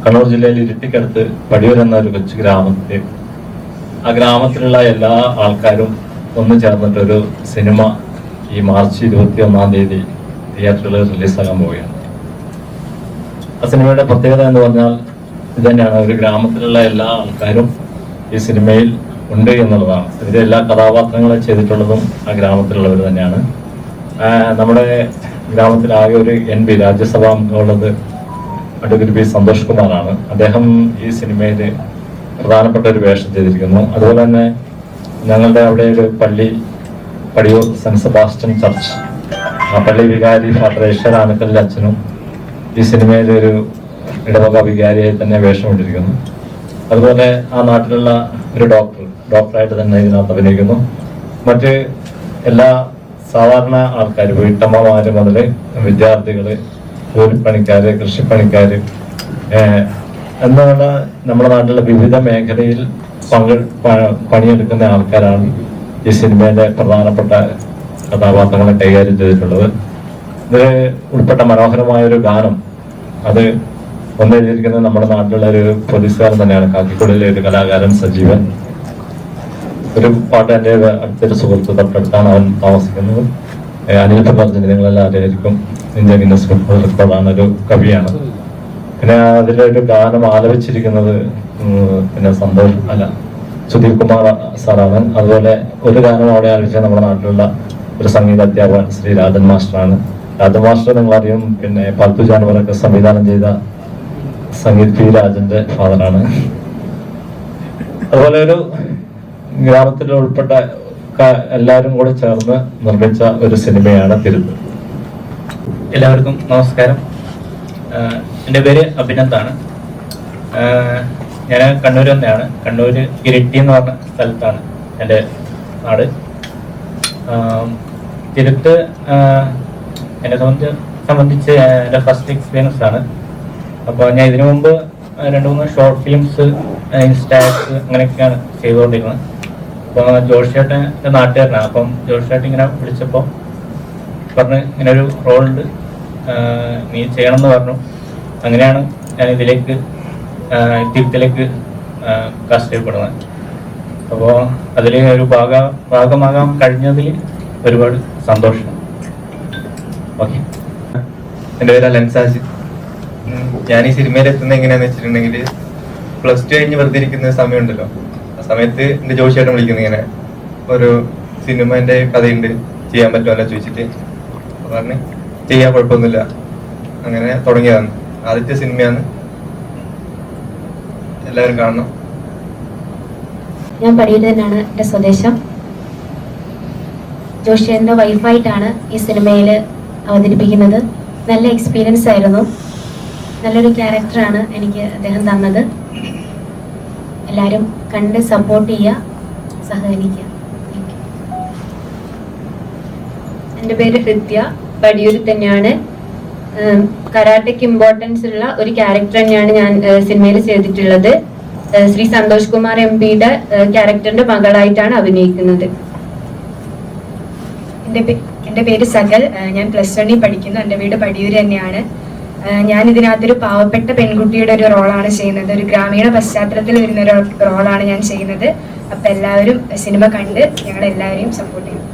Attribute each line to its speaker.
Speaker 1: കണ്ണൂർ ജില്ലയിൽ ഇരിട്ടിക്കടുത്ത് പടിയൂർ എന്ന ഒരു കൊച്ചു ഗ്രാമത്തിൽ, ആ ഗ്രാമത്തിലുള്ള എല്ലാ ആൾക്കാരും ഒന്നു ചേർന്നിട്ടൊരു സിനിമ ഈ മാർച്ച് 21-ാം തീയതി തിയേറ്ററുകളിൽ റിലീസാകാൻ പോവുകയാണ്. ആ സിനിമയുടെ പ്രത്യേകത എന്ന് പറഞ്ഞാൽ ഇത് തന്നെയാണ്. ഒരു ഗ്രാമത്തിലുള്ള എല്ലാ ആൾക്കാരും ഈ സിനിമയിൽ ഉണ്ട് എന്നുള്ളതാണ്. ഇതിലെ എല്ലാ കഥാപാത്രങ്ങളെ ചെയ്തിട്ടുള്ളതും ആ ഗ്രാമത്തിലുള്ളവർ തന്നെയാണ്. നമ്മുടെ ഗ്രാമത്തിലാകെ ഒരു NP രാജ്യസഭാ അംഗമുള്ളത് അഡ്വക്കേറ്റ് പി സന്തോഷ് കുമാറാണ്. അദ്ദേഹം ഈ സിനിമയിൽ പ്രധാനപ്പെട്ട ഒരു വേഷം ചെയ്തിരിക്കുന്നു. അതുപോലെ തന്നെ ഞങ്ങളുടെ അവിടെ ഒരു പള്ളി, പടിയൂർ സെന്റ് സെബാസ്റ്റ്യൻ ചർച്ച്, ആ പള്ളി വികാരി ഫാദർ ഈശ്വര ആനക്കല്ലിലെ അച്ഛനും ഈ സിനിമയിൽ ഒരു ഇടവക വികാരിയായി തന്നെ വേഷമിട്ടിരിക്കുന്നു. അതുപോലെ ആ നാട്ടിലുള്ള ഒരു ഡോക്ടറായിട്ട് തന്നെ ഇതിനകത്ത് അഭിനയിക്കുന്നു. മറ്റ് എല്ലാ സാധാരണ ആൾക്കാർ, വീട്ടമ്മമാര് മുതൽ വിദ്യാർത്ഥികള്, കൂലിപ്പണിക്കാര്, കൃഷിപ്പണിക്കാര് എന്നുള്ള നമ്മുടെ നാട്ടിലെ വിവിധ മേഖലയിൽ പണിയെടുക്കുന്ന ആൾക്കാരാണ് ഈ സിനിമയിലെ പ്രധാനപ്പെട്ട കഥാപാത്രങ്ങളെ കൈകാര്യം ചെയ്തിട്ടുള്ളത്. ഇതിൽ ഉൾപ്പെട്ട മനോഹരമായ ഒരു ഗാനം, അത് എഴുതിയിരിക്കുന്നത് നമ്മുടെ നാട്ടിലുള്ള ഒരു പോലീസുകാരൻ തന്നെയാണ്, കാക്കിക്കുടിയിലെ ഒരു കലാകാരൻ സജീവൻ. ഒരു പാട്ട് എൻ്റെ അടുത്തൊരു സുഹൃത്ത്, തൊട്ടടുത്താണ് അവൻ താമസിക്കുന്നത്, അനിൽ പറഞ്ഞത് നിങ്ങളെല്ലാം അറിയായിരിക്കും. ഇന്ത്യൻ ഗിന്നസ് വേൾഡ് റെക്കോർഡാണ്, ഒരു കവിയാണ്. പിന്നെ അതിലൊരു ഗാനം ആലപിച്ചിരിക്കുന്നത് പിന്നെ സുദീപ് കുമാർ സാറാണ്. അതുപോലെ ഒരു ഗാനം അവിടെ ആലപിച്ച നമ്മുടെ നാട്ടിലുള്ള ഒരു സംഗീത അധ്യാപകൻ ശ്രീ രാജൻ മാസ്റ്ററാണ്. രാജൻ മാസ്റ്റർ നിങ്ങളറിയും, പിന്നെ പാൽത്തു ജാനുവറൊക്കെ സംവിധാനം ചെയ്ത സംഗീത് പി രാജന്റെ ഫാദറാണ്. അതുപോലെ ഒരു ഗ്രാമത്തിൽ ഉൾപ്പെട്ട എല്ലാവരും കൂടെ ചേർന്ന് നിർമ്മിച്ച ഒരു സിനിമയാണ് തിരുത്ത്.
Speaker 2: എല്ലാവർക്കും നമസ്കാരം. എൻ്റെ പേര് അഭിനന്ദാണ്. ഞാൻ കണ്ണൂർ തന്നെയാണ്. കണ്ണൂർ ഇരിട്ടി എന്ന് പറഞ്ഞ സ്ഥലത്താണ് എൻ്റെ നാട്. തിരുത്ത് എന്നെ സംബന്ധിച്ച് എൻ്റെ ഫസ്റ്റ് എക്സ്പീരിയൻസ് ആണ്. അപ്പോൾ ഞാൻ ഇതിനു മുമ്പ് 2-3 ഷോർട്ട് ഫിലിംസ്, ഇൻസ്റ്റാഗ്സ് അങ്ങനെയൊക്കെയാണ് ചെയ്തുകൊണ്ടിരുന്നത്. അപ്പോൾ ജോഷേട്ടൻ എൻ്റെ നാട്ടുകാരനാണ്. അപ്പം ജോഷേട്ടൻ ഇങ്ങനെ വിളിച്ചപ്പോൾ പറഞ്ഞ് ഇങ്ങനെ ഒരു റോളുണ്ട്, നീ ചെയ്യണമെന്ന് പറഞ്ഞു. അങ്ങനെയാണ് ഞാൻ ഇതിലേക്ക് തിരുത്തിലേക്ക് കാസ്റ്റ് ചെയ്യപ്പെടുന്നത്. അപ്പോൾ അതിൽ ഒരു ഭാഗമാകാൻ കഴിഞ്ഞതിൽ ഒരുപാട് സന്തോഷം. ഓക്കെ.
Speaker 3: എൻ്റെ പേര് അലൻസാജ്. ഞാൻ ഈ സിനിമയിൽ എത്തുന്നത് എങ്ങനെയാന്ന് വെച്ചിട്ടുണ്ടെങ്കിൽ, +2 കഴിഞ്ഞ് വെറുതെ ഇരിക്കുന്ന സമയമുണ്ടല്ലോ, ആ സമയത്ത് എൻ്റെ ജോഷിയായിട്ട് വിളിക്കുന്നത് ഇങ്ങനെ ഒരു സിനിമേൻ്റെ കഥയുണ്ട്, ചെയ്യാൻ പറ്റുമല്ലോ ചോദിച്ചിട്ട്. പറഞ്ഞ് ചെയ്യാൻ കുഴപ്പമൊന്നുമില്ല, അങ്ങനെ തുടങ്ങിയതാണ്. ആദ്യത്തെ സിനിമയാണ്, എല്ലാവരും കാണണം.
Speaker 4: ഞാൻ പടിയൂർ തന്നെയാണ് എൻ്റെ സ്വദേശം. ജോഷിയുടെ വൈഫായിട്ടാണ് ഈ സിനിമയിൽ അവതരിപ്പിക്കുന്നത്. നല്ല എക്സ്പീരിയൻസ് ആയിരുന്നു. നല്ലൊരു ക്യാരക്ടറാണ് എനിക്ക് അദ്ദേഹം തന്നത്. എല്ലാവരും കണ്ട് സപ്പോർട്ട് ചെയ്യുക, സഹകരിക്കുക.
Speaker 5: എൻ്റെ പേര് ഹൃത്യ, പടിയൂർ തന്നെയാണ്. കരാട്ടയ്ക്ക് ഇമ്പോർട്ടൻസ് ഉള്ള ഒരു ക്യാരക്ടർ തന്നെയാണ് ഞാൻ സിനിമയിൽ ചെയ്തിട്ടുള്ളത്. ശ്രീ സന്തോഷ് കുമാർ MP-യുടെ ക്യാരക്ടറിന്റെ മകളായിട്ടാണ് അഭിനയിക്കുന്നത്.
Speaker 6: എൻ്റെ പേര് സകൽ, ഞാൻ +1 പഠിക്കുന്നു. എൻ്റെ വീട് പടിയൂർ തന്നെയാണ്. ഞാൻ ഇതിനകത്തൊരു പാവപ്പെട്ട പെൺകുട്ടിയുടെ ഒരു റോളാണ് ചെയ്യുന്നത്. ഒരു ഗ്രാമീണ പശ്ചാത്തലത്തിൽ വരുന്ന ഒരു റോളാണ് ഞാൻ ചെയ്യുന്നത്. അപ്പം എല്ലാവരും സിനിമ കണ്ട് ഞങ്ങളെല്ലാവരെയും സപ്പോർട്ട് ചെയ്യും.